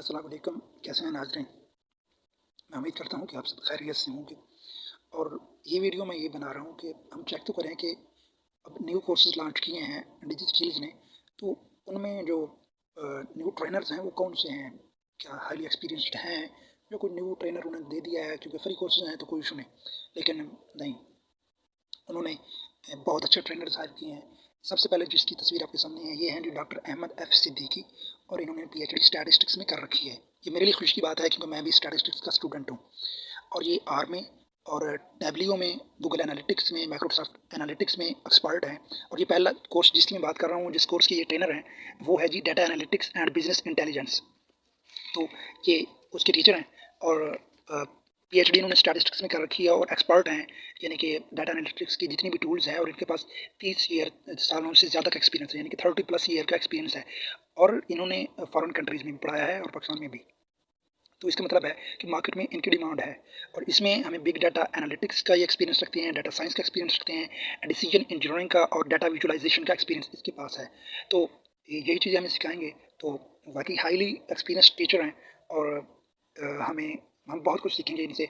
अस्सलाम वालेकुम, कैसे हैं नाज़रीन? मैं उम्मीद करता हूँ कि आप सब खैरियत से होंगे और ये वीडियो मैं ये बना रहा हूँ कि हम चेक तो करें कि अब न्यू कोर्सेज़ लॉन्च किए हैं डिजिस्किल्स ने, तो उनमें जो न्यू ट्रेनर्स हैं वो कौन से हैं? क्या हाइली एक्सपीरियंस्ड हैं? या कोई न्यू ट्रेनर उन्हें दे दिया है क्योंकि फ्री कोर्सेज़ हैं तो कोई इशू नहीं। लेकिन नहीं, उन्होंने बहुत अच्छे ट्रेनर्स हायर किए हैं। सबसे पहले जिसकी तस्वीर आपके सामने है, ये हैं जी डॉक्टर अहमद एफ सिद्दीकी और इन्होंने पीएचडी स्टैटिस्टिक्स में कर रखी है। ये मेरे लिए खुशी की बात है क्योंकि मैं भी स्टैटिस्टिक्स का स्टूडेंट हूँ और ये आर में और टैबल्यू में, गूगल एनालिटिक्स में, माइक्रोसॉफ्ट एनालिटिक्स में एक्सपर्ट हैं। और ये पहला कोर्स जिसकी मैं बात कर रहा हूँ, जिस कोर्स के ये ट्रेनर हैं, वो है जी data analytics and business intelligence. तो ये उसके टीचर हैं और पीएचडी इन्होंने स्टैटिस्टिक्स में कर रखी है और एक्सपर्ट हैं, यानी कि डाटा एनालिटिक्स की जितनी भी टूल्स हैं, और इनके पास 30 सालों से ज़्यादा का एक्सपीरियंस है, यानी कि 30+ ईयर का एक्सपीरियंस है। और इन्होंने फॉरेन कंट्रीज़ में भी पढ़ाया है और पाकिस्तान में भी। तो इसका मतलब है कि मार्केट में इनकी डिमांड है और इसमें हमें बिग डाटा एनालिटिक्स का ये एक्सपीरियंस रखते हैं, डाटा साइंस का एक्सपीरियंस रखते हैं, डिसीजन इंजीनियरिंग का और डाटा विजुअलाइजेशन का एक्सपीरियंस इसके पास है। तो यही चीज़ें हमें सिखाएंगे। तो बाकी हाईली एक्सपीरियंस टीचर हैं और हम बहुत कुछ सीखेंगे इनसे।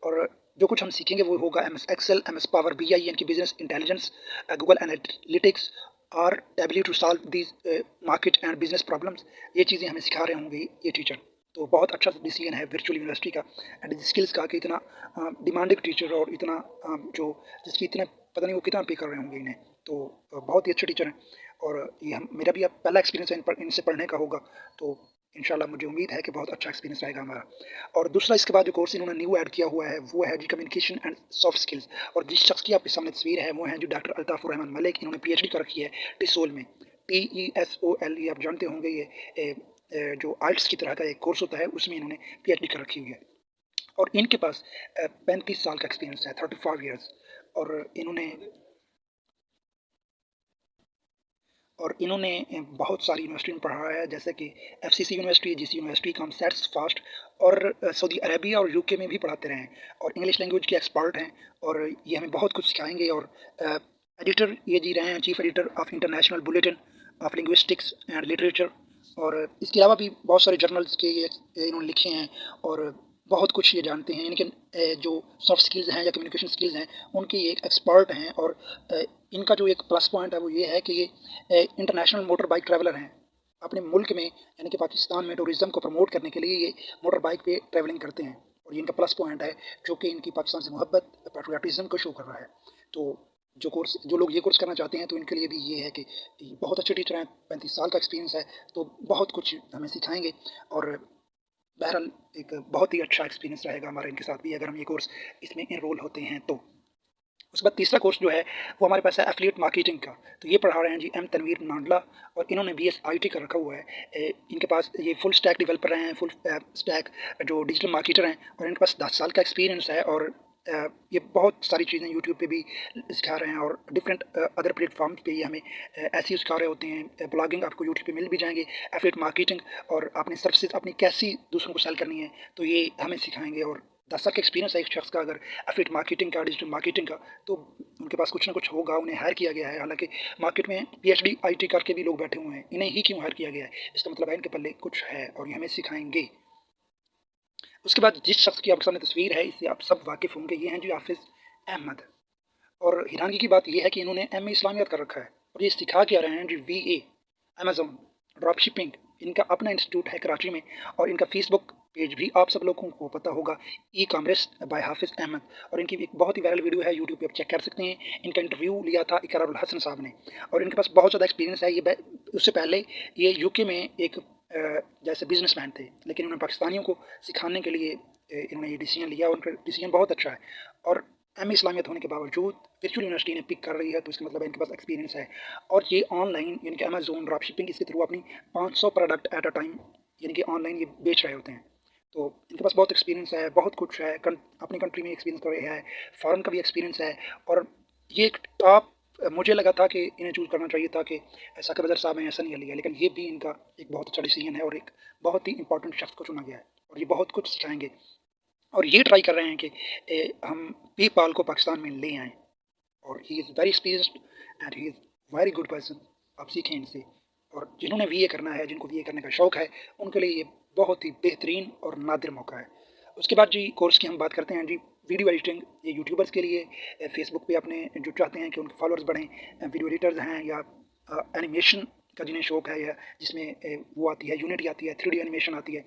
और जो कुछ हम सीखेंगे वो होगा M S Excel, M S Power B I, यानी कि बिजनेस इंटेलिजेंस, गूगल एनालिटिक्स और W to solve these market and business problems. ये चीज़ें हमें सिखा रहे होंगे ये टीचर। तो बहुत अच्छा डिसीजन है वर्चुअल यूनिवर्सिटी का एंड स्किल्स का कि इतना डिमांडिंग टीचर और इतना जो जिसकी इतने पता नहीं वो कितना पे कर रहे होंगे इन्हें। तो बहुत ही अच्छे टीचर हैं और ये हम मेरा भी अब पहला एक्सपीरियंस है इनसे पढ़ने का होगा। तो इंशाल्लाह मुझे उम्मीद है कि बहुत अच्छा एक्सपीरियंस रहेगा हमारा। और दूसरा इसके बाद जो कोर्स इन्होंने न्यू ऐड किया हुआ है वो है जी कम्युनिकेशन एंड सॉफ्ट स्किल्स। और जिस शख्स की आपके सामने तस्वीर है वो है जी डॉक्टर अल्ताफ़ुर रहमान मलिक। इन्होंने पीएचडी कर रखी है टिसोल में, TESOL, ये आप जानते होंगे। ये जो आइल्स की तरह का एक कोर्स होता है उसमें इन्होंने पीएचडी कर रखी हुई है और इनके पास 35 साल का एक्सपीरियंस है, 35 ईयर्स। और इन्होंने बहुत सारी यूनिवर्सिटी में पढ़ा है, जैसे कि FCC university, GC university, COMSATS fast, और सऊदी अरेबिया और यूके में भी पढ़ाते रहे हैं और इंग्लिश लैंग्वेज के एक्सपर्ट हैं। और ये हमें बहुत कुछ सिखाएंगे। और एडिटर ये जी रहे हैं, chief editor of international bulletin of linguistics and literature. और इसके अलावा भी बहुत सारे जर्नल्स के ये इन्होंने लिखे हैं और बहुत कुछ ये जानते हैं। इनके जो सॉफ्ट स्किल्स हैं या कम्युनिकेशन स्किल्स हैं उनके ये एक एक्सपर्ट हैं। और इनका जो एक प्लस पॉइंट है वो ये है कि ये इंटरनेशनल मोटर बाइक ट्रैवलर हैं। अपने मुल्क में यानी कि पाकिस्तान में टूरिज़्म को प्रमोट करने के लिए ये मोटर बाइक पे ट्रैवलिंग करते हैं और ये इनका प्लस पॉइंट है, जो कि इनकी पाकिस्तान से मोहब्बत, पैट्रियाटिज़्म को शो कर रहा है। तो जो लोग ये कोर्स करना चाहते हैं तो इनके लिए भी ये है कि बहुत अच्छे टीचर हैं, 35 साल का एक्सपीरियंस है, तो बहुत कुछ हमें सिखाएंगे। और बहरहाल एक बहुत ही अच्छा एक्सपीरियंस रहेगा हमारा इनके साथ भी अगर हम ये कोर्स इसमें इनरोल होते हैं तो। उसके बाद तीसरा कोर्स जो है वो हमारे पास है एफिलिएट मार्केटिंग का। तो ये पढ़ा रहे हैं जी एम तनवीर नांडला और इन्होंने BS IT का रखा हुआ है। इनके पास ये फुल स्टैक डेवलपर हैं, फुल स्टैक जो डिजिटल मार्केटर हैं और इनके पास 10 साल का एक्सपीरियंस है। और ये बहुत सारी चीज़ें यूट्यूब पे भी सिखा रहे हैं और डिफरेंट अदर प्लेटफॉर्म पे ये हमें ऐसे ही सिखा रहे होते हैं। ब्लॉगिंग आपको यूट्यूब पे मिल भी जाएंगे, एफिलिएट मार्केटिंग, और अपनी सर्विसेज अपनी कैसी दूसरों को सेल करनी है तो ये हमें सिखाएंगे। और 10 साल का एक्सपीरियंस है एक शख्स का अगर एफिलिएट मार्केटिंग का, डिजिटल मार्केटिंग का, तो उनके पास कुछ ना कुछ होगा, उन्हें हायर किया गया है। हालांकि मार्केट में PhD IT करके भी लोग बैठे हुए हैं, इन्हें ही क्यों हायर किया गया है, इसका मतलब है इनके पल्ले कुछ है और ये हमें सिखाएंगे। उसके बाद जिस शख्स की आपके सामने तस्वीर है इससे आप सब वाकिफ़ होंगे, ये हैं जी हाफिज़ अहमद। और हैरानगी की बात यह है कि इन्होंने MA इस्लामियात कर रखा है और ये सिखा क्या रहे हैं जी VA, अमेज़न, ड्रॉप शिपिंग। इनका अपना इंस्टीट्यूट है कराची में और इनका फेसबुक पेज भी आप सब लोगों को पता होगा, ई-कॉमर्स बाय हाफिज़ अहमद। और इनकी एक बहुत ही वायरल वीडियो है, यूट्यूब पे आप चेक कर सकते हैं। इनका इंटरव्यू लिया था इकरारुल हसन साहब ने और इनके पास बहुत ज़्यादा एक्सपीरियंस है। ये उससे पहले ये यूके में एक जैसे बिजनेसमैन थे, लेकिन उन्होंने पाकिस्तानियों को सिखाने के लिए इन्होंने ये डिसीजन लिया। उनका डिसीजन बहुत अच्छा है और MA इस्लामियत होने के बावजूद वर्चुअल यूनिवर्सिटी ने पिक कर रही है, तो इसका मतलब है इनके पास एक्सपीरियंस है। और ये ऑनलाइन यानी कि अमेज़न ड्रॉप शिपिंग इसके थ्रू अपनी 500 प्रोडक्ट एट अ टाइम यानी कि ऑनलाइन ये बेच रहे होते हैं। तो इनके पास बहुत एक्सपीरियंस है, बहुत कुछ है, अपनी कंट्री में एक्सपीरियंस कर रहे हैं, फ़ॉरेन का भी एक्सपीरियंस है। और ये एक टॉप, मुझे लगा था कि इन्हें चूज़ करना चाहिए था कि साकिब अज़हर साहब ने ऐसा नहीं लिया, लेकिन ये भी इनका एक बहुत अच्छा डिसीजन है और एक बहुत ही इंपॉर्टेंट शख्स को चुना गया है और ये बहुत कुछ सिखाएंगे। और ये ट्राई कर रहे हैं कि हम पेपाल को पाकिस्तान में ले आएँ। और he is very experienced and he is very good person. आप सीखें इनसे। और जिन्होंने वीए करना है, जिनको वीए करने का शौक है, उनके लिए ये बहुत ही बेहतरीन और नादिर मौका है। उसके बाद जी कोर्स की हम बात करते हैं जी, वीडियो एडिटिंग, ये यूट्यूबर्स के लिए, फेसबुक पे अपने जो चाहते हैं कि उनके फॉलोअर्स बढ़ें, वीडियो एडिटर्स हैं या एनिमेशन का जिन्हें शौक है, या जिसमें वो आती है, यूनिटी आती है, 3D एनिमेशन आती है,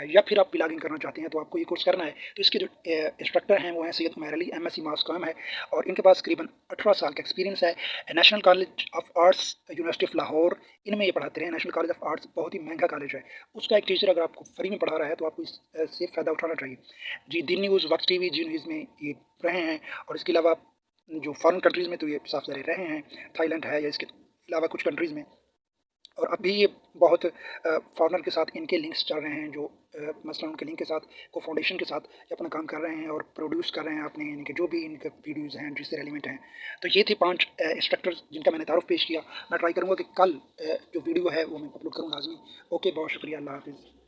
या फिर आप ब्लॉगिंग करना चाहते हैं, तो आपको ये कोर्स करना है। तो इसके जो इंस्ट्रक्टर हैं वो हैं सैयद उमैर अली, एमएससी मास कॉम है, और इनके पास करीबन 18 साल का एक्सपीरियंस है। National college of arts, university of Lahore, इनमें ये पढ़ाते रहे। नेशनल कॉलेज ऑफ आर्ट्स बहुत ही महंगा कॉलेज है, उसका एक टीचर अगर आपको फ्री में पढ़ा रहा है तो आपको इससे फ़ायदा उठाना चाहिए जी। दी न्यूज़, वक्त टीवी, जी न्यूज़ में ये रहे हैं, और इसके अलावा जो फॉरेन कंट्रीज़ में तो ये साफ ज़ाहिर रहे हैं, थाईलैंड है या इसके अलावा कुछ कंट्रीज़ में। और अभी ये बहुत फॉरेनर के साथ इनके लिंक्स चल रहे हैं, जो मसलन उनके लिंक के साथ को फाउंडेशन के साथ ये अपना काम कर रहे हैं और प्रोड्यूस कर रहे हैं अपने, इनके जो भी इनके वीडियोज़ हैं जिससे रेलिवेंट हैं। तो ये थे 5 इंस्ट्रक्टर्स जिनका मैंने तारुफ पेश किया। मैं ट्राई करूँगा कि कल जो वीडियो है वो मैं अपलोड करूँ लाज़मी। ओके, बहुत शुक्रिया, अल्लाह हाफ़िज़।